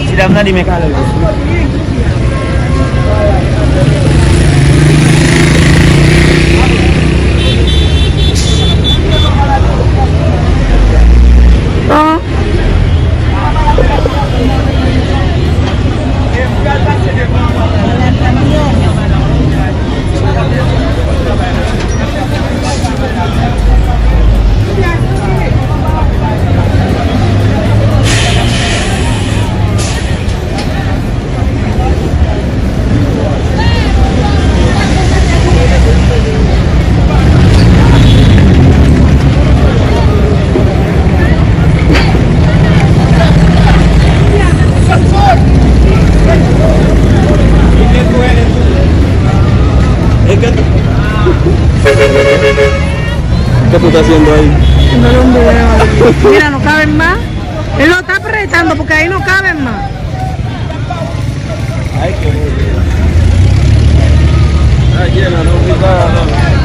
Siramna di Mekalo. ¿Qué tú estás haciendo ahí? No lo veo. Mira, no caben más. Él lo está apretando porque ahí no caben más. Ay, qué bueno. Ay, llena, no,